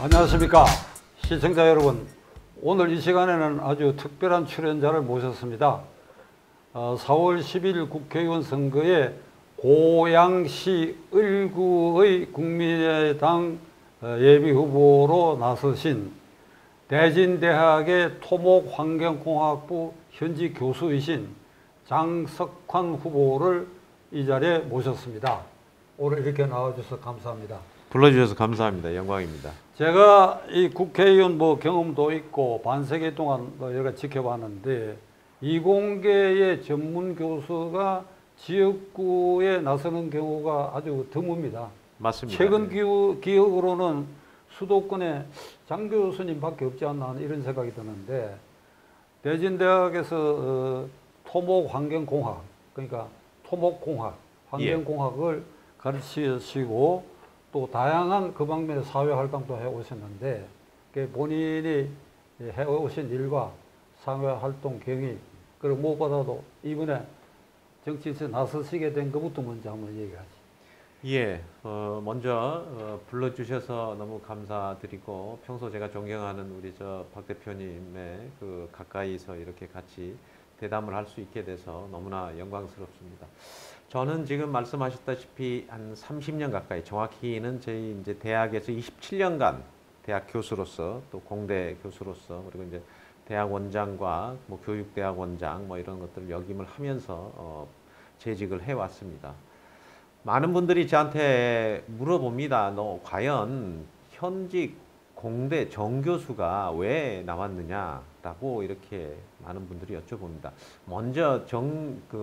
안녕하십니까 시청자 여러분. 오늘 이 시간에는 아주 특별한 출연자를 모셨습니다. 4월 10일 국회의원 선거에 고양시 을구의 국민의당 예비후보로 나서신 대진대학의 토목환경공학부 현직 교수이신 장석환 후보를 이 자리에 모셨습니다. 오늘 이렇게 나와주셔서 감사합니다. 불러주셔서 감사합니다. 영광입니다. 제가 이 국회의원 경험도 있고 반세기 동안 여러 가지 지켜봤는데 이공계의 전문 교수가 지역구에 나서는 경우가 아주 드뭅니다. 맞습니다. 최근 기억으로는 수도권에 장 교수님밖에 없지 않나 이런 생각이 드는데 대진대학에서 토목환경공학 그러니까 토목공학, 환경공학을 가르치시고 또 다양한 그 방면의 사회활동도 해오셨는데 본인이 해오신 일과 사회활동 경위 그리고 무엇보다도 이번에 정치에서 나서시게 된 것부터 먼저 한번 얘기하죠. 예, 먼저 불러주셔서 너무 감사드리고 평소 제가 존경하는 우리 박 대표님의 그 가까이서 이렇게 같이 대담을 할 수 있게 돼서 너무나 영광스럽습니다. 저는 지금 말씀하셨다시피 한 30년 가까이, 정확히는 저희 이제 대학에서 27년간 대학 교수로서 또 공대 교수로서 그리고 이제 대학 원장과 교육대학 원장 이런 것들을 역임을 하면서 재직을 해왔습니다. 많은 분들이 저한테 물어봅니다. 너 과연 현직 공대 정교수가 왜 나왔느냐라고 이렇게 많은 분들이 여쭤봅니다. 먼저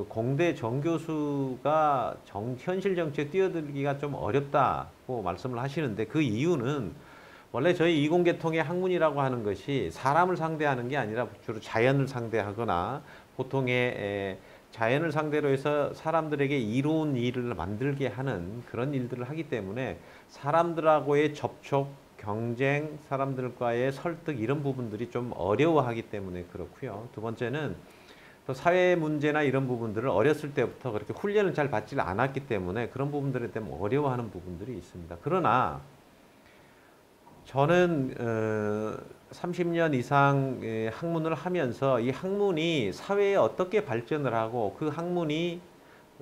공대 정교수가 현실 정치에 뛰어들기가 좀 어렵다고 말씀을 하시는데 그 이유는 원래 저희 이공계통의 학문이라고 하는 것이 사람을 상대하는 게 아니라 주로 자연을 상대하거나 보통의 자연을 상대로 해서 사람들에게 이로운 일을 만들게 하는 그런 일들을 하기 때문에 사람들하고의 접촉, 경쟁, 사람들과의 설득 이런 부분들이 좀 어려워하기 때문에 그렇고요. 두 번째는 또 사회 문제나 이런 부분들을 어렸을 때부터 그렇게 훈련을 잘 받지 않았기 때문에 그런 부분들에 대해 어려워하는 부분들이 있습니다. 그러나 저는 30년 이상 학문을 하면서 이 학문이 사회에 어떻게 발전을 하고 그 학문이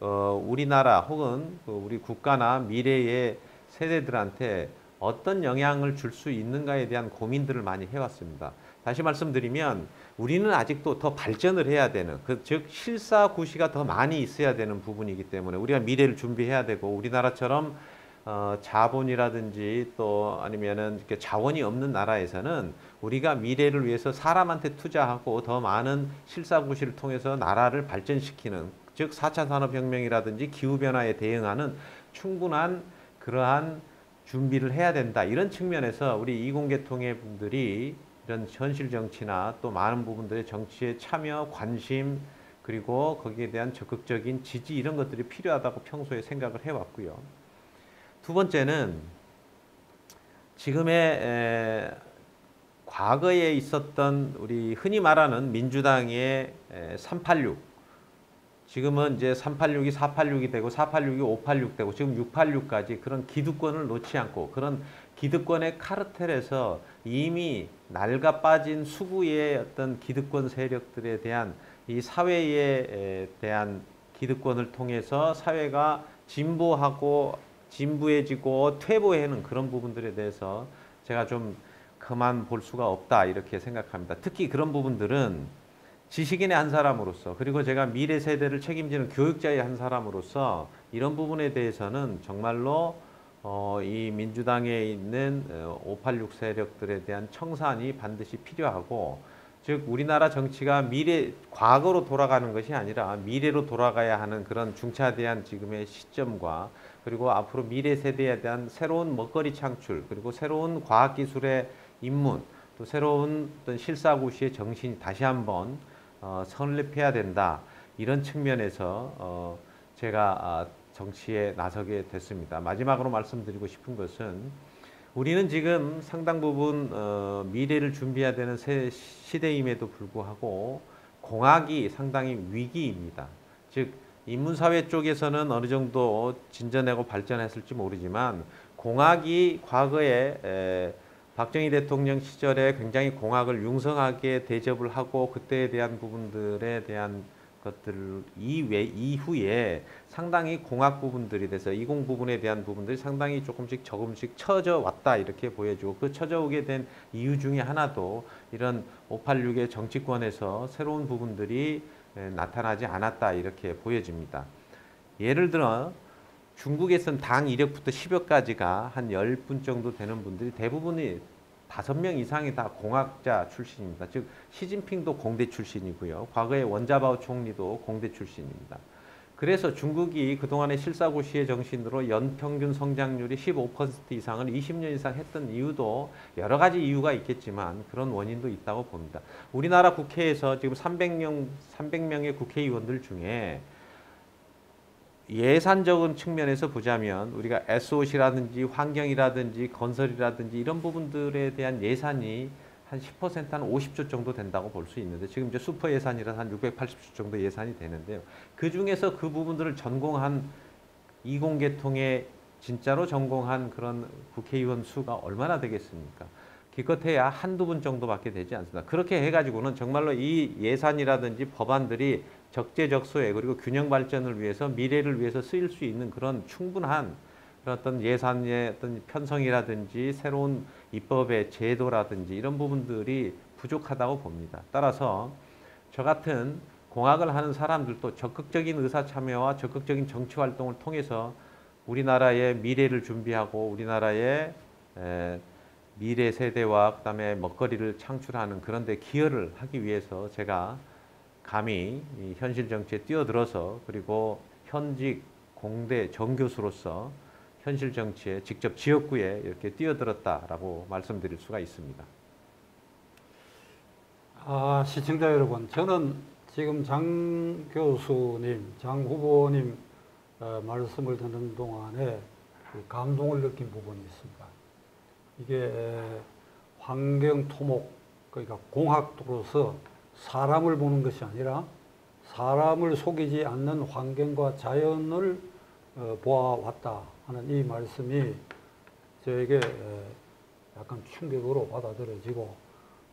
우리나라 혹은 우리 국가나 미래의 세대들한테 어떤 영향을 줄 수 있는가에 대한 고민들을 많이 해왔습니다. 다시 말씀드리면 우리는 아직도 더 발전을 해야 되는 즉 실사구시가 더 많이 있어야 되는 부분이기 때문에 우리가 미래를 준비해야 되고 우리나라처럼 자본이라든지 또 아니면은 이렇게 자원이 없는 나라에서는 우리가 미래를 위해서 사람한테 투자하고 더 많은 실사구시를 통해서 나라를 발전시키는 즉 4차 산업혁명이라든지 기후변화에 대응하는 충분한 그러한 준비를 해야 된다. 이런 측면에서 우리 이공계통의 분들이 이런 현실 정치나 또 많은 부분들의 정치에 참여, 관심 그리고 거기에 대한 적극적인 지지 이런 것들이 필요하다고 평소에 생각을 해왔고요. 두 번째는 지금의 과거에 있었던 우리 흔히 말하는 민주당의 386 지금은 이제 386이 486이 되고 486이 586 되고 지금 686까지 그런 기득권을 놓지 않고 그런 기득권의 카르텔에서 이미 낡아 빠진 수구의 어떤 기득권 세력들에 대한 이 사회에 대한 기득권을 통해서 사회가 진부해지고 퇴보하는 그런 부분들에 대해서 제가 좀 그만 볼 수가 없다 이렇게 생각합니다. 특히 그런 부분들은 지식인의 한 사람으로서 그리고 제가 미래 세대를 책임지는 교육자의 한 사람으로서 이런 부분에 대해서는 정말로 이 민주당에 있는 586 세력들에 대한 청산이 반드시 필요하고 즉 우리나라 정치가 과거로 돌아가는 것이 아니라 미래로 돌아가야 하는 그런 중차대한 지금의 시점과 그리고 앞으로 미래 세대에 대한 새로운 먹거리 창출 그리고 새로운 과학기술의 입문 또 새로운 어떤 실사구시의 정신이 다시 한번 설립해야 된다. 이런 측면에서 제가 정치에 나서게 됐습니다. 마지막으로 말씀드리고 싶은 것은 우리는 지금 상당 부분 미래를 준비해야 되는 시대임에도 불구하고 공학이 상당히 위기입니다. 즉 인문사회 쪽에서는 어느 정도 진전하고 발전했을지 모르지만 공학이 과거에 박정희 대통령 시절에 굉장히 공학을 융성하게 대접을 하고 그때에 대한 부분들에 대한 것들 이후에 상당히 공학 부분들이 돼서 이공 부분에 대한 부분들이 상당히 조금씩 처져 왔다 이렇게 보여지고 그 처져 오게 된 이유 중에 하나도 이런 586의 정치권에서 새로운 부분들이 나타나지 않았다 이렇게 보여집니다. 예를 들어 중국에서는 당 이력부터 10여 가지가 한 10분 정도 되는 분들이 대부분이 5명 이상이 다 공학자 출신입니다. 즉 시진핑도 공대 출신이고요. 과거에 원자바오 총리도 공대 출신입니다. 그래서 중국이 그동안의 실사고시의 정신으로 연평균 성장률이 15% 이상을 20년 이상 했던 이유도 여러 가지 이유가 있겠지만 그런 원인도 있다고 봅니다. 우리나라 국회에서 지금 300명의 국회의원들 중에 예산적인 측면에서 보자면 우리가 SOC라든지 환경이라든지 건설이라든지 이런 부분들에 대한 예산이 한 10% 한 50조 정도 된다고 볼 수 있는데 지금 이제 슈퍼 예산이라서 한 680조 정도 예산이 되는데요. 그 중에서 그 부분들을 전공한 이공계통에 진짜로 전공한 그런 국회의원 수가 얼마나 되겠습니까? 기껏해야 한두 분 정도밖에 되지 않습니다. 그렇게 해가지고는 정말로 이 예산이라든지 법안들이 적재적소에 그리고 균형 발전을 위해서 미래를 위해서 쓰일 수 있는 그런 충분한 그런 어떤 예산의 어떤 편성이라든지 새로운 입법의 제도라든지 이런 부분들이 부족하다고 봅니다. 따라서 저 같은 공학을 하는 사람들도 적극적인 의사참여와 적극적인 정치 활동을 통해서 우리나라의 미래를 준비하고 우리나라의 미래 세대와 그다음에 먹거리를 창출하는 그런 데 기여를 하기 위해서 제가 감히 이 현실 정치에 뛰어들어서 그리고 현직 공대 정교수로서 현실 정치에 직접 지역구에 이렇게 뛰어들었다라고 말씀드릴 수가 있습니다. 시청자 여러분, 저는 지금 장 교수님, 장 후보님 말씀을 듣는 동안에 감동을 느낀 부분이 있습니다. 이게 환경 토목, 그러니까 공학도로서 사람을 보는 것이 아니라 사람을 속이지 않는 환경과 자연을 보아왔다 하는 이 말씀이 저에게 약간 충격으로 받아들여지고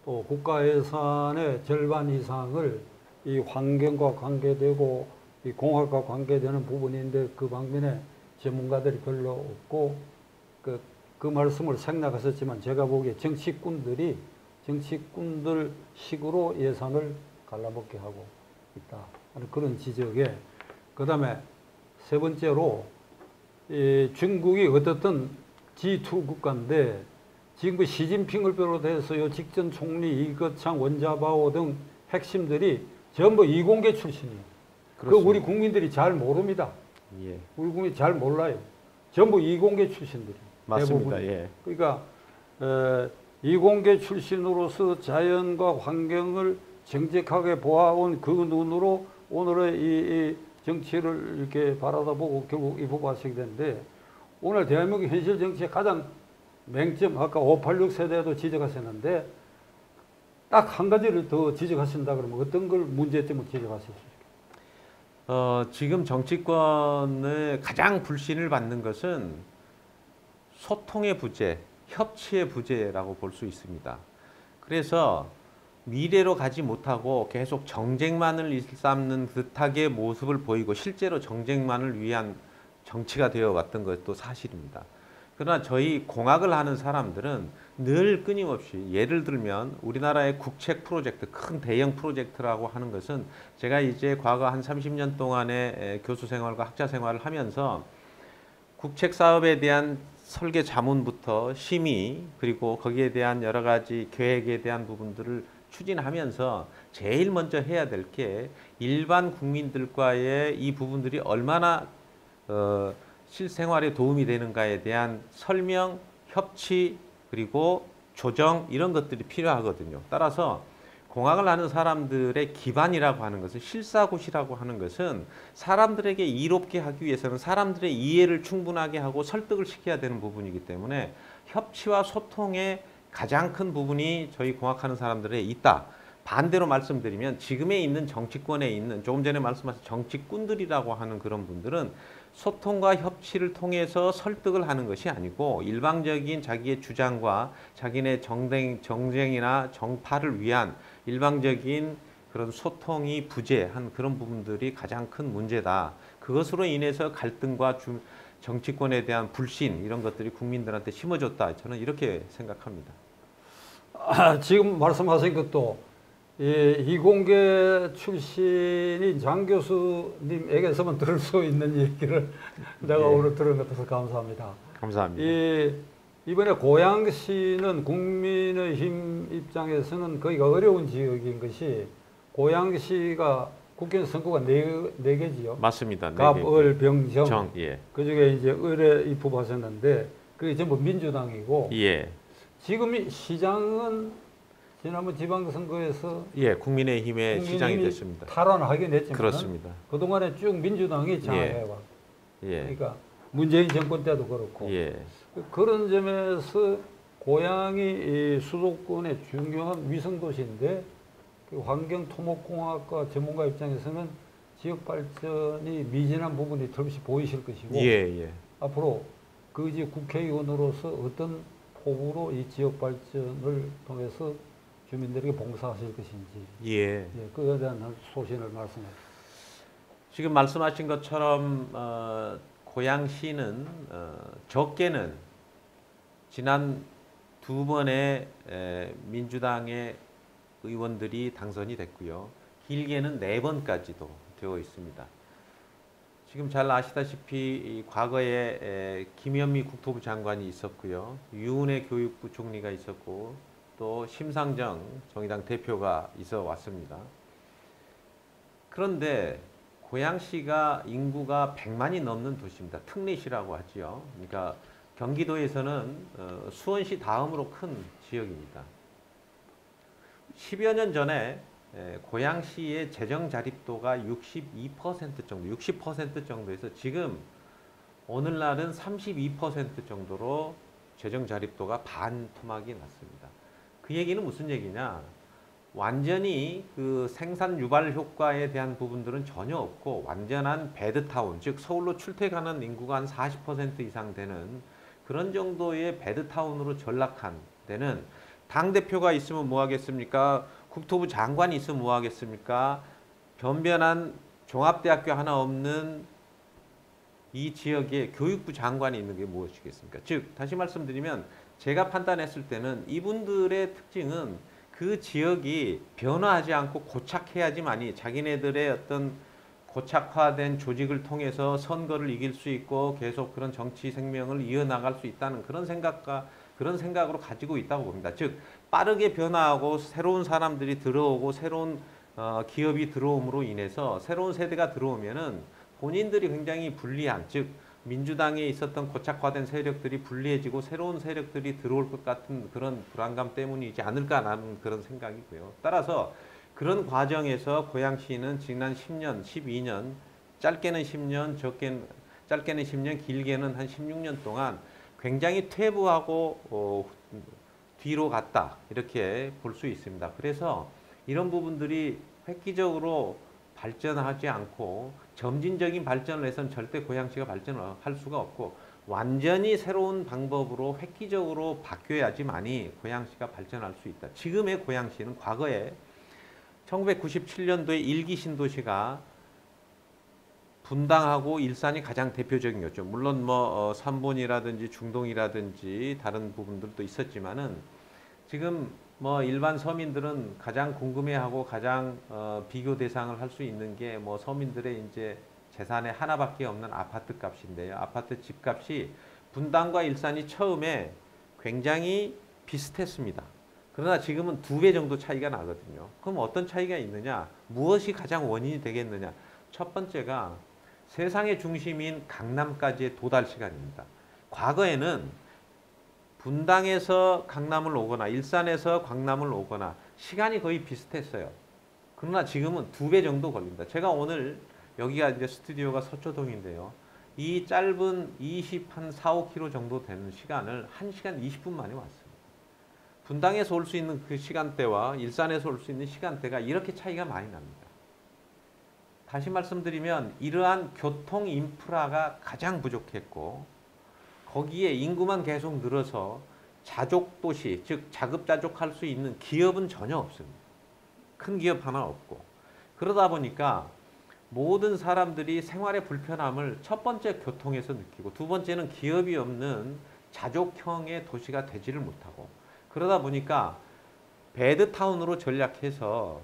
또 국가 예산의 절반 이상을 이 환경과 관계되고 이 공학과 관계되는 부분인데 그 방면에 전문가들이 별로 없고 그 말씀을 생략하셨지만 제가 보기에 정치꾼들 식으로 예산을 갈라먹게 하고 있다 하는 그런 지적에 그다음에 세 번째로 중국이 어떻든 G2 국가인데 지금 그 시진핑을 비롯해서 요 직전 총리 이거창 원자바오 등 핵심들이 전부 이공계 출신이에요. 그 우리 국민들이 잘 모릅니다. 예. 우리 국민이 잘 몰라요. 전부 이공계 출신들이. 맞습니다. 대부분. 예. 그러니까 이공계 출신으로서 자연과 환경을 정직하게 보아온 그 눈으로 오늘의 이 정치를 이렇게 바라다보고 결국 이 후보가 되는데 오늘 대한민국 현실 정치의 가장 맹점, 아까 586 세대도 지적하셨는데 딱 한 가지를 더 지적하신다 그러면 어떤 걸 문제점을 지적하실 수 있을까요? 지금 정치권의 가장 불신을 받는 것은 소통의 부재, 협치의 부재라고 볼 수 있습니다. 그래서 미래로 가지 못하고 계속 정쟁만을 일삼는 듯하게 모습을 보이고 실제로 정쟁만을 위한 정치가 되어 왔던 것도 사실입니다. 그러나 저희 공학을 하는 사람들은 늘 끊임없이 예를 들면 우리나라의 국책 프로젝트, 큰 대형 프로젝트라고 하는 것은 제가 이제 과거 한 30년 동안의 교수 생활과 학자 생활을 하면서 국책 사업에 대한 설계 자문부터 심의 그리고 거기에 대한 여러 가지 계획에 대한 부분들을 추진하면서 제일 먼저 해야 될 게 일반 국민들과의 이 부분들이 얼마나 실생활에 도움이 되는가에 대한 설명, 협치, 그리고 조정 이런 것들이 필요하거든요. 따라서 공학을 하는 사람들의 기반이라고 하는 것은 실사고시라고 하는 것은 사람들에게 이롭게 하기 위해서는 사람들의 이해를 충분하게 하고 설득을 시켜야 되는 부분이기 때문에 협치와 소통의 가장 큰 부분이 저희 공학하는 사람들에 있다. 반대로 말씀드리면 지금에 있는 정치권에 있는 조금 전에 말씀하신 정치꾼들이라고 하는 그런 분들은 소통과 협치를 통해서 설득을 하는 것이 아니고 일방적인 자기의 주장과 자기네 정쟁이나 정파를 위한 일방적인 그런 소통이 부재한 그런 부분들이 가장 큰 문제다. 그것으로 인해서 갈등과 정치권에 대한 불신 이런 것들이 국민들한테 심어졌다. 저는 이렇게 생각합니다. 지금 말씀하신 것도 이공계 출신인 장 교수님에게서만 들을 수 있는 얘기를 내가 오늘 들은 것 같아서 감사합니다. 감사합니다. 이번에 고양시는 국민의힘 입장에서는 거기가 어려운 지역인 것이 고양시가 국회의원 선거가 네 개지요. 맞습니다. 갑, 을, 병, 정. 예. 그중에 이제 을에 입후하셨는데 그게 전부 민주당이고 예. 지금 시장은 지난번 지방선거에서 예, 국민의힘의 시장이 됐습니다. 탈환하긴 했지만 그렇습니다. 그동안에 쭉 민주당이 장악해와. 예. 그러니까 문재인 정권 때도 그렇고 예. 그런 점에서 고향이 이 수도권의 중요한 위성도시인데 그 환경토목공학과 전문가 입장에서는 지역 발전이 미진한 부분이 털없이 보이실 것이고 예, 예. 앞으로 그 지역 국회의원으로서 어떤 포부로 이 지역 발전을 통해서 주민들에게 봉사하실 것인지 예. 그에 대한 소신을 말씀해 주세요. 지금 말씀하신 것처럼 고양시는 적게는 지난 두 번의 민주당의 의원들이 당선이 됐고요. 길게는 4번까지도 되어 있습니다. 지금 잘 아시다시피 과거에 김현미 국토부 장관이 있었고요. 유은혜 교육부 총리가 있었고 또 심상정 정의당 대표가 있어 왔습니다. 그런데 고양시가 인구가 100만이 넘는 도시입니다. 특례시라고 하지요. 그러니까 경기도에서는 수원시 다음으로 큰 지역입니다. 10여 년 전에 고양시의 재정 자립도가 62% 정도, 60% 정도에서 지금 오늘날은 32% 정도로 재정 자립도가 반토막이 났습니다. 그 얘기는 무슨 얘기냐? 완전히 그 생산 유발 효과에 대한 부분들은 전혀 없고 완전한 배드타운, 즉 서울로 출퇴근하는 인구가 한 40% 이상 되는 그런 정도의 배드타운으로 전락한 데는 당대표가 있으면 뭐 하겠습니까? 국토부 장관이 있으면 뭐 하겠습니까? 변변한 종합대학교 하나 없는 이 지역에 교육부 장관이 있는 게 무엇이겠습니까? 즉 다시 말씀드리면 제가 판단했을 때는 이분들의 특징은 그 지역이 변화하지 않고 고착해야지만이 자기네들의 어떤 고착화된 조직을 통해서 선거를 이길 수 있고 계속 그런 정치 생명을 이어나갈 수 있다는 그런 생각으로 가지고 있다고 봅니다. 즉 빠르게 변화하고 새로운 사람들이 들어오고 새로운 기업이 들어옴으로 인해서 새로운 세대가 들어오면은 본인들이 굉장히 불리한, 즉 민주당에 있었던 고착화된 세력들이 불리해지고 새로운 세력들이 들어올 것 같은 그런 불안감 때문이지 않을까라는 그런 생각이고요. 따라서 그런 과정에서 고양시는 지난 10년, 12년, 짧게는 10년, 짧게는 10년, 길게는 한 16년 동안 굉장히 퇴보하고 뒤로 갔다 이렇게 볼 수 있습니다. 그래서 이런 부분들이 획기적으로 발전하지 않고 점진적인 발전을 해서는 절대 고양시가 발전을 할 수가 없고 완전히 새로운 방법으로 획기적으로 바뀌어야지만이 고양시가 발전할 수 있다. 지금의 고양시는 과거에 1997년도에 1기 신도시가 분당하고 일산이 가장 대표적이었죠. 물론 뭐 삼본이라든지 중동이라든지 다른 부분들도 있었지만은 지금 뭐 일반 서민들은 가장 궁금해하고 가장 비교 대상을 할 수 있는 게 뭐 서민들의 이제 재산의 하나밖에 없는 아파트 값인데요. 아파트 집값이 분당과 일산이 처음에 굉장히 비슷했습니다. 그러나 지금은 2배 정도 차이가 나거든요. 그럼 어떤 차이가 있느냐? 무엇이 가장 원인이 되겠느냐? 첫 번째가 세상의 중심인 강남까지의 도달 시간입니다. 과거에는 분당에서 강남을 오거나 일산에서 강남을 오거나 시간이 거의 비슷했어요. 그러나 지금은 2배 정도 걸립니다. 제가 오늘 여기가 이제 스튜디오가 서초동인데요. 이 짧은 4, 5km 정도 되는 시간을 1시간 20분 만에 왔습니다. 분당에서 올 수 있는 그 시간대와 일산에서 올 수 있는 시간대가 이렇게 차이가 많이 납니다. 다시 말씀드리면 이러한 교통 인프라가 가장 부족했고 거기에 인구만 계속 늘어서 자족 도시, 즉 자급자족할 수 있는 기업은 전혀 없습니다. 큰 기업 하나 없고 그러다 보니까 모든 사람들이 생활의 불편함을 첫 번째 교통에서 느끼고 두 번째는 기업이 없는 자족형의 도시가 되지를 못하고 그러다 보니까 배드타운으로 전략해서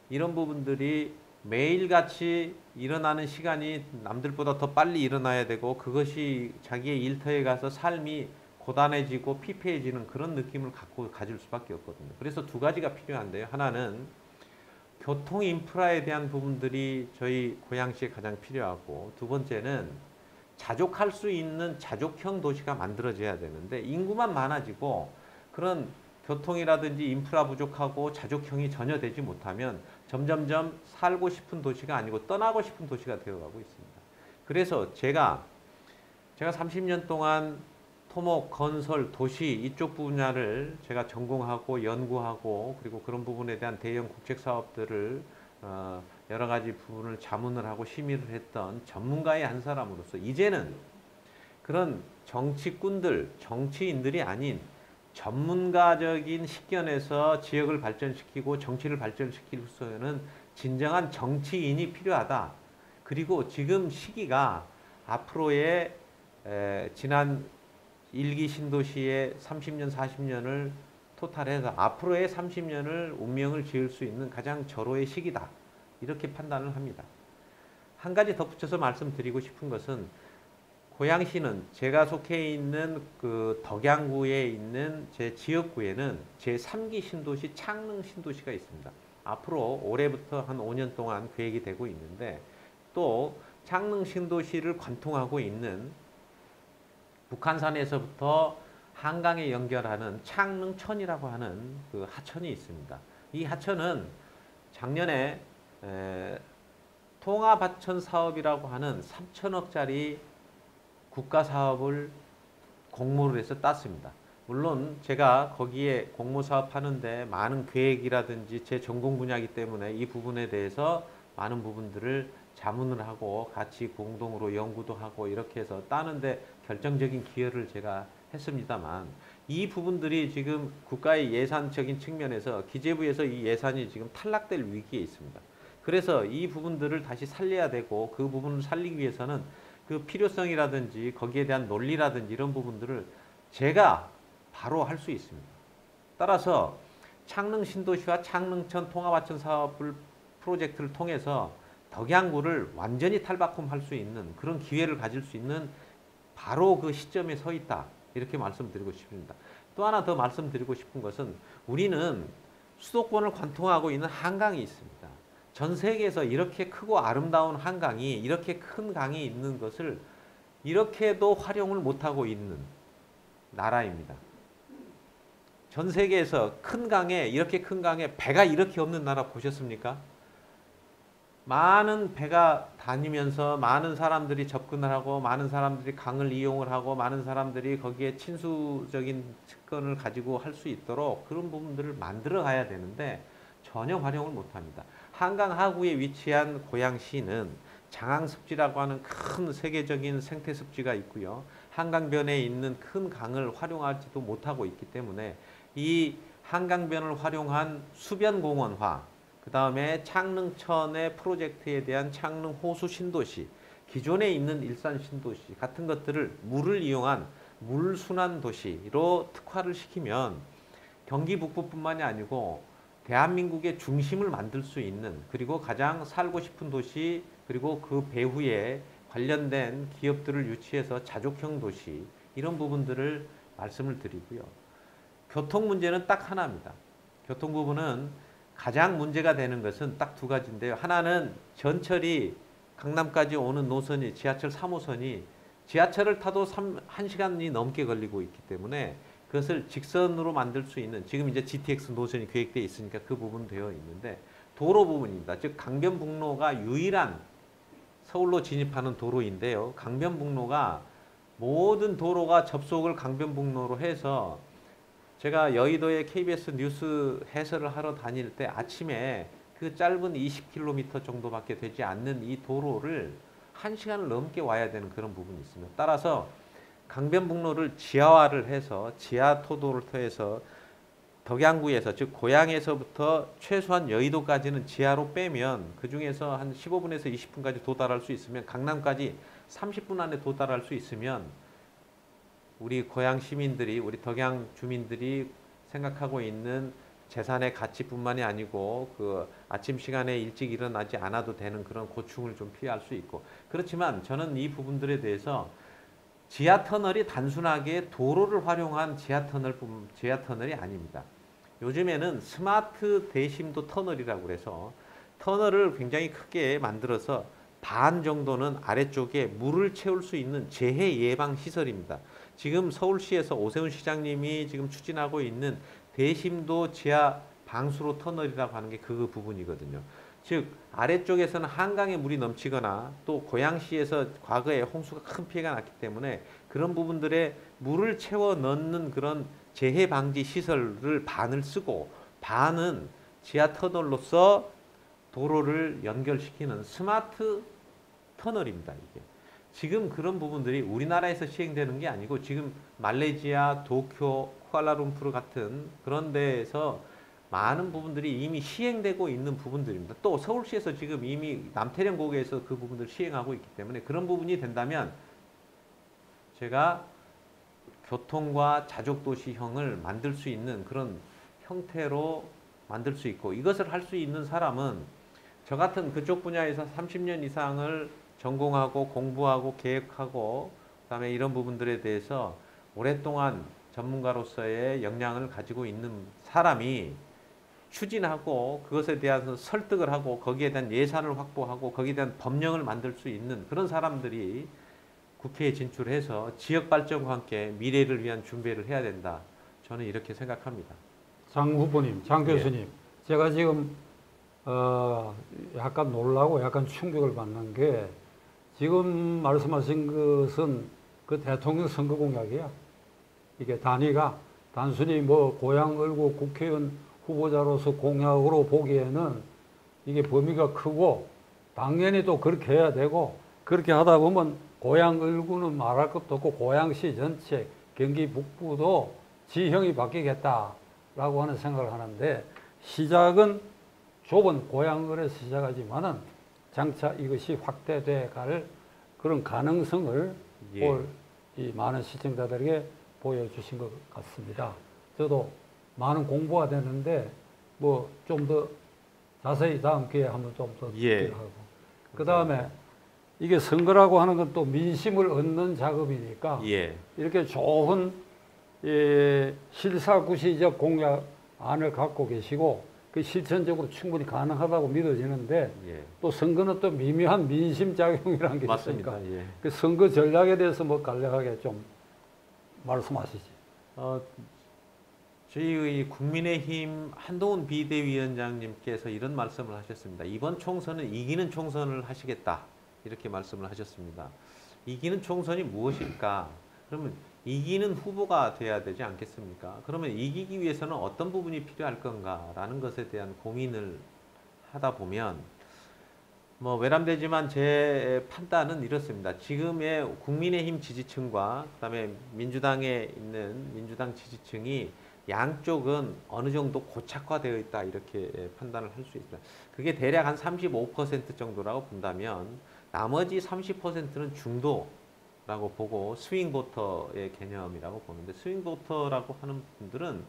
이런 부분들이 매일같이 일어나는 시간이 남들보다 더 빨리 일어나야 되고 그것이 자기의 일터에 가서 삶이 고단해지고 피폐해지는 그런 느낌을 가질 수밖에 없거든요. 그래서 두 가지가 필요한데요. 하나는 교통 인프라에 대한 부분들이 저희 고양시에 가장 필요하고 두 번째는 자족할 수 있는 자족형 도시가 만들어져야 되는데 인구만 많아지고 그런 교통이라든지 인프라 부족하고 자족형이 전혀 되지 못하면 점점점 살고 싶은 도시가 아니고 떠나고 싶은 도시가 되어가고 있습니다. 그래서 제가 30년 동안 토목, 건설, 도시 이쪽 분야를 제가 전공하고 연구하고 그리고 그런 부분에 대한 대형 국책 사업들을 여러 가지 부분을 자문을 하고 심의를 했던 전문가의 한 사람으로서 이제는 그런 정치꾼들, 정치인들이 아닌 전문가적인 식견에서 지역을 발전시키고 정치를 발전시킬 수는 진정한 정치인이 필요하다. 그리고 지금 시기가 앞으로의 지난 1기 신도시의 30년, 40년을 토탈해서 앞으로의 30년을 운명을 지을 수 있는 가장 절호의 시기다. 이렇게 판단을 합니다. 한 가지 덧붙여서 말씀드리고 싶은 것은 고양시는 제가 속해 있는 그 덕양구에 있는 제 지역구에는 제3기 신도시 창릉 신도시가 있습니다. 앞으로 올해부터 한 5년 동안 계획이 되고 있는데 또 창릉 신도시를 관통하고 있는 북한산에서부터 한강에 연결하는 창릉천이라고 하는 그 하천이 있습니다. 이 하천은 작년에 통합하천 사업이라고 하는 3천억짜리 국가 사업을 공모를 해서 땄습니다. 물론 제가 거기에 공모 사업 하는데 많은 계획이라든지 제 전공 분야이기 때문에 이 부분에 대해서 많은 부분들을 자문을 하고 같이 공동으로 연구도 하고 이렇게 해서 따는데 결정적인 기여를 제가 했습니다만 이 부분들이 지금 국가의 예산적인 측면에서 기재부에서 이 예산이 지금 탈락될 위기에 있습니다. 그래서 이 부분들을 다시 살려야 되고 그 부분을 살리기 위해서는 그 필요성이라든지 거기에 대한 논리라든지 이런 부분들을 제가 바로 할 수 있습니다. 따라서 창릉 신도시와 창릉천 통합하천 사업을 프로젝트를 통해서 덕양구를 완전히 탈바꿈할 수 있는 그런 기회를 가질 수 있는 바로 그 시점에 서 있다. 이렇게 말씀드리고 싶습니다. 또 하나 더 말씀드리고 싶은 것은 우리는 수도권을 관통하고 있는 한강이 있습니다. 전 세계에서 이렇게 크고 아름다운 한강이 이렇게 큰 강이 있는 것을 이렇게도 활용을 못하고 있는 나라입니다. 전 세계에서 큰 강에 이렇게 큰 강에 배가 이렇게 없는 나라 보셨습니까? 많은 배가 다니면서 많은 사람들이 접근을 하고 많은 사람들이 강을 이용을 하고 많은 사람들이 거기에 친수적인 특권을 가지고 할 수 있도록 그런 부분들을 만들어 가야 되는데 전혀 활용을 못합니다. 한강 하구에 위치한 고양시는 장항습지라고 하는 큰 세계적인 생태습지가 있고요. 한강변에 있는 큰 강을 활용하지도 못하고 있기 때문에 이 한강변을 활용한 수변공원화 그 다음에 창릉천의 프로젝트에 대한 창릉 호수 신도시, 기존에 있는 일산 신도시 같은 것들을 물을 이용한 물순환 도시로 특화를 시키면 경기 북부뿐만이 아니고 대한민국의 중심을 만들 수 있는 그리고 가장 살고 싶은 도시 그리고 그 배후에 관련된 기업들을 유치해서 자족형 도시 이런 부분들을 말씀을 드리고요. 교통 문제는 딱 하나입니다. 교통 부분은 가장 문제가 되는 것은 딱 두 가지인데요. 하나는 전철이 강남까지 오는 노선이 지하철 3호선이 지하철을 타도 1시간이 넘게 걸리고 있기 때문에 그것을 직선으로 만들 수 있는 지금 이제 GTX 노선이 계획되어 있으니까 그 부분 되어 있는데 도로 부분입니다. 즉 강변북로가 유일한 서울로 진입하는 도로인데요. 강변북로가 모든 도로가 접속을 강변북로로 해서 제가 여의도에 KBS 뉴스 해설을 하러 다닐 때 아침에 그 짧은 20km 정도밖에 되지 않는 이 도로를 1시간을 넘게 와야 되는 그런 부분이 있습니다. 따라서 강변북로를 지하화를 해서 지하토도를 통해서 덕양구에서 즉 고양에서부터 최소한 여의도까지는 지하로 빼면 그 중에서 한 15분에서 20분까지 도달할 수 있으면 강남까지 30분 안에 도달할 수 있으면 우리 고양 시민들이 우리 덕양 주민들이 생각하고 있는 재산의 가치뿐만이 아니고 그 아침 시간에 일찍 일어나지 않아도 되는 그런 고충을 좀 피할 수 있고 그렇지만 저는 이 부분들에 대해서 지하터널이 단순하게 도로를 활용한 지하터널이 아닙니다. 요즘에는 스마트 대심도 터널이라고 해서 터널을 굉장히 크게 만들어서 반 정도는 아래쪽에 물을 채울 수 있는 재해 예방 시설입니다. 지금 서울시에서 오세훈 시장님이 지금 추진하고 있는 대심도 지하 방수로 터널이라고 하는 게 그 부분이거든요. 즉 아래쪽에서는 한강에 물이 넘치거나 또 고양시에서 과거에 홍수가 큰 피해가 났기 때문에 그런 부분들에 물을 채워 넣는 그런 재해 방지 시설을 반을 쓰고 반은 지하 터널로서 도로를 연결시키는 스마트 터널입니다. 이게 지금 그런 부분들이 우리나라에서 시행되는 게 아니고 지금 말레이시아, 도쿄, 쿠알라룸푸르 같은 그런 데에서 많은 부분들이 이미 시행되고 있는 부분들입니다. 또 서울시에서 지금 이미 남태령 고개에서 그 부분들을 시행하고 있기 때문에 그런 부분이 된다면 제가 교통과 자족도시형을 만들 수 있는 그런 형태로 만들 수 있고 이것을 할 수 있는 사람은 저 같은 그쪽 분야에서 30년 이상을 전공하고 공부하고 계획하고 그다음에 이런 부분들에 대해서 오랫동안 전문가로서의 역량을 가지고 있는 사람이 추진하고 그것에 대한 설득을 하고 거기에 대한 예산을 확보하고 거기에 대한 법령을 만들 수 있는 그런 사람들이 국회에 진출해서 지역 발전과 함께 미래를 위한 준비를 해야 된다. 저는 이렇게 생각합니다. 장 후보님, 장 교수님, 예. 제가 지금 약간 놀라고 약간 충격을 받는 게 지금 말씀하신 것은 그 대통령 선거 공약이야. 이게 단위가 단순히 뭐 고향 을고 국회의원 후보자로서 공약으로 보기에는 이게 범위가 크고 당연히 또 그렇게 해야 되고 그렇게 하다 보면 고향 을구는 말할 것도 없고 고양시 전체 경기 북부도 지형이 바뀌겠다라고 하는 생각을 하는데 시작은 좁은 고향 을에서 시작하지만은 장차 이것이 확대돼 갈 그런 가능성을 올 이 많은 시청자들에게 보여주신 것 같습니다. 저도 많은 공부가 되는데 뭐 좀 더 자세히 다음 기회에 한번 좀 더 듣기로 하고 그 다음에 이게 선거라고 하는 건 또 민심을 얻는 작업이니까 이렇게 좋은 실사구시적 공약안을 갖고 계시고 그 실천적으로 충분히 가능하다고 믿어지는데 또 선거는 또 미묘한 민심 작용이라는 게 있으니까 그 선거 전략에 대해서 뭐 간략하게 좀 말씀하시지. 저희 국민의힘 한동훈 비대위원장님께서 이런 말씀을 하셨습니다. 이번 총선은 이기는 총선을 하시겠다. 이렇게 말씀을 하셨습니다. 이기는 총선이 무엇일까? 그러면 이기는 후보가 돼야 되지 않겠습니까? 그러면 이기기 위해서는 어떤 부분이 필요할 건가라는 것에 대한 고민을 하다 보면 뭐 외람되지만 제 판단은 이렇습니다. 지금의 국민의힘 지지층과 그다음에 민주당에 있는 민주당 지지층이 양쪽은 어느 정도 고착화되어 있다 이렇게 판단을 할 수 있습니다. 그게 대략 한 35% 정도라고 본다면 나머지 30%는 중도라고 보고 스윙보터의 개념이라고 보는데 스윙보터라고 하는 분들은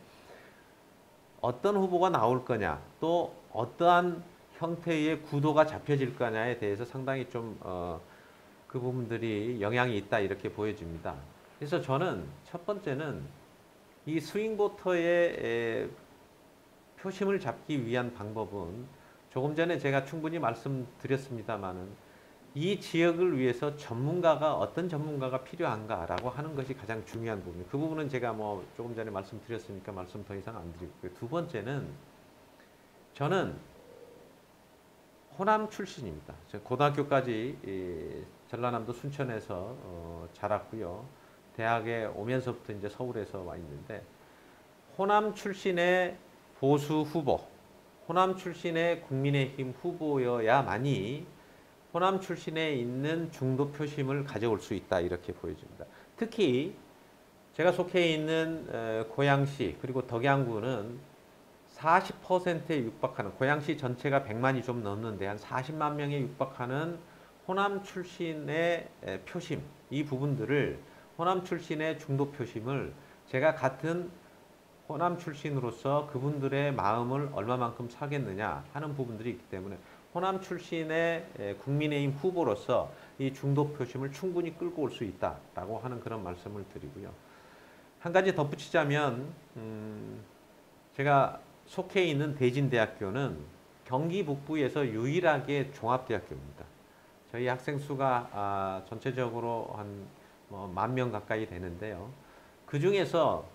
어떤 후보가 나올 거냐 또 어떠한 형태의 구도가 잡혀질 거냐에 대해서 상당히 좀 그 부분들이 영향이 있다 이렇게 보여집니다. 그래서 저는 첫 번째는 이 스윙보터의 표심을 잡기 위한 방법은 조금 전에 제가 충분히 말씀드렸습니다만은 이 지역을 위해서 전문가가 어떤 전문가가 필요한가라고 하는 것이 가장 중요한 부분이에요. 그 부분은 제가 뭐 조금 전에 말씀드렸으니까 말씀 더 이상 안 드리고요. 두 번째는 저는 호남 출신입니다. 제가 고등학교까지 전라남도 순천에서 자랐고요. 대학에 오면서부터 이제 서울에서 와 있는데 호남 출신의 보수 후보 호남 출신의 국민의힘 후보여야만이 호남 출신에 있는 중도 표심을 가져올 수 있다 이렇게 보여집니다. 특히 제가 속해 있는 고양시 그리고 덕양구는 40%에 육박하는, 고양시 전체가 100만이 좀 넘는데 한 40만 명에 육박하는 호남 출신의 표심, 이 부분들을, 호남 출신의 중도 표심을 제가 같은 호남 출신으로서 그분들의 마음을 얼마만큼 사겠느냐 하는 부분들이 있기 때문에 호남 출신의 국민의힘 후보로서 이 중도 표심을 충분히 끌고 올 수 있다라고 하는 그런 말씀을 드리고요. 한 가지 덧붙이자면 제가 속해 있는 대진대학교는 경기 북부에서 유일하게 종합대학교입니다. 저희 학생 수가 전체적으로 한 10,000명 가까이 되는데요. 그 중에서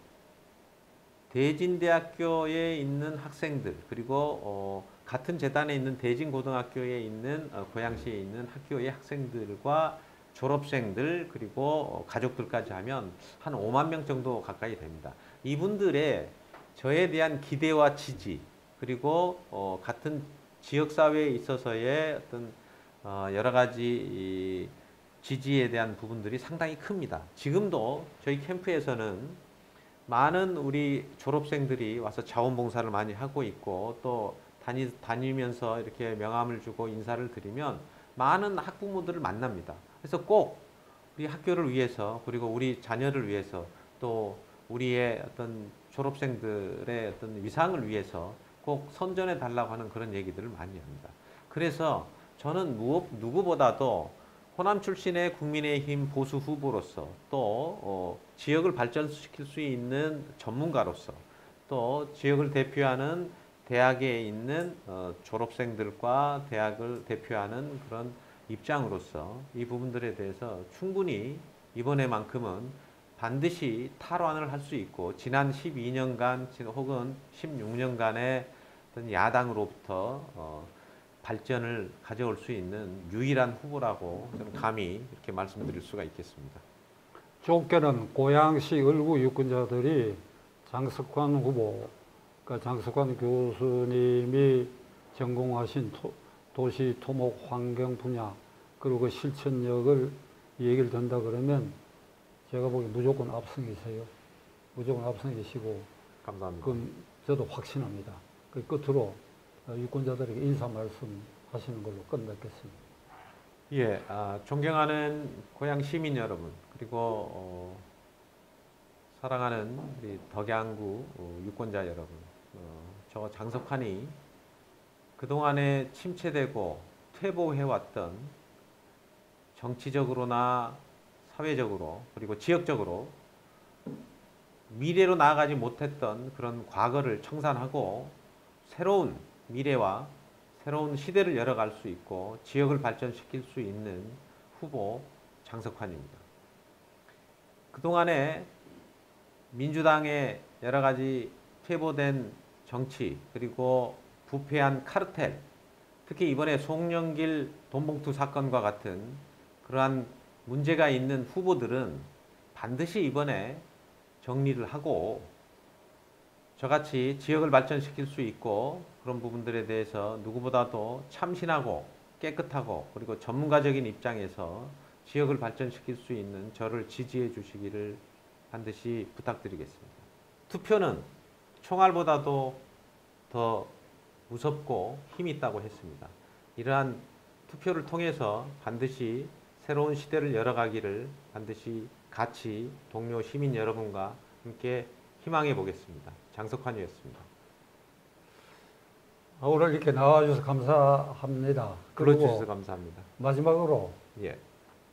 대진대학교에 있는 학생들, 그리고 같은 재단에 있는 대진고등학교에 있는 고양시에 있는 학교의 학생들과 졸업생들, 그리고 가족들까지 하면 한 5만 명 정도 가까이 됩니다. 이분들의 저에 대한 기대와 지지, 그리고 같은 지역사회에 있어서의 어떤 여러 가지 지지에 대한 부분들이 상당히 큽니다. 지금도 저희 캠프에서는 많은 우리 졸업생들이 와서 자원봉사를 많이 하고 있고, 또 다니면서 이렇게 명함을 주고 인사를 드리면 많은 학부모들을 만납니다. 그래서 꼭 우리 학교를 위해서, 그리고 우리 자녀를 위해서, 또 우리의 어떤 졸업생들의 어떤 위상을 위해서 꼭 선전해 달라고 하는 그런 얘기들을 많이 합니다. 그래서 저는 누구보다도 호남 출신의 국민의힘 보수 후보로서, 또 지역을 발전시킬 수 있는 전문가로서, 또 지역을 대표하는 대학에 있는 졸업생들과 대학을 대표하는 그런 입장으로서 이 부분들에 대해서 충분히 이번에만큼은 반드시 탈환을 할 수 있고, 지난 12년간 혹은 16년간의 어떤 야당으로부터 발전을 가져올 수 있는 유일한 후보라고 저는 감히 이렇게 말씀드릴 수가 있겠습니다. 좋게는 고양시 을구 유권자들이 장석환 후보, 그러니까 장석환 교수님이 전공하신 도시 토목 환경 분야, 그리고 그 실천력을 얘기를 듣는다 그러면 제가 보기엔 무조건 앞서계세요. 무조건 앞서계시고. 감사합니다. 그건 저도 확신합니다. 그 끝으로 유권자들에게 인사 말씀 하시는 걸로 끝맺겠습니다. 예, 존경하는 고양 시민 여러분, 그리고 사랑하는 우리 덕양구 유권자 여러분, 저 장석환이 그동안에 침체되고 퇴보해왔던 정치적으로나 사회적으로, 그리고 지역적으로 미래로 나아가지 못했던 그런 과거를 청산하고 새로운 미래와 새로운 시대를 열어갈 수 있고 지역을 발전시킬 수 있는 후보 장석환입니다. 그동안에 민주당의 여러 가지 퇴보된 정치, 그리고 부패한 카르텔, 특히 이번에 송영길 돈봉투 사건과 같은 그러한 문제가 있는 후보들은 반드시 이번에 정리를 하고 저같이 지역을 발전시킬 수 있고 그런 부분들에 대해서 누구보다도 참신하고 깨끗하고 그리고 전문가적인 입장에서 지역을 발전시킬 수 있는 저를 지지해 주시기를 반드시 부탁드리겠습니다. 투표는 총알보다도 더 무섭고 힘이 있다고 했습니다. 이러한 투표를 통해서 반드시 새로운 시대를 열어가기를 반드시 같이 동료 시민 여러분과 함께 희망해 보겠습니다. 장석환이었습니다. 오늘 이렇게 나와주셔서 감사합니다. 불러주셔서 감사합니다. 마지막으로 예.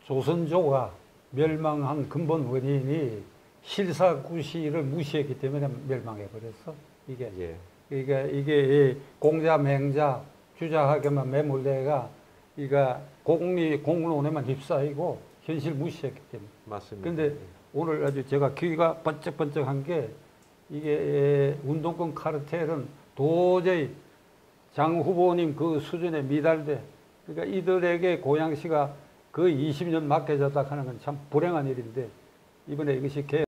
조선조가 멸망한 근본 원인이 실사구시를 무시했기 때문에 멸망해버렸어. 이게 공자, 맹자, 주자하게만 매몰대가 공론에만 휩싸이고 현실 무시했기 때문에. 맞습니다. 그런데 오늘 아주 제가 귀가 번쩍번쩍한 게 이게 운동권 카르텔은 도저히 장 후보님 그 수준에 미달돼. 그러니까 이들에게 고양시가 거의 20년 맡겨졌다 하는 건 참 불행한 일인데 이번에 이것이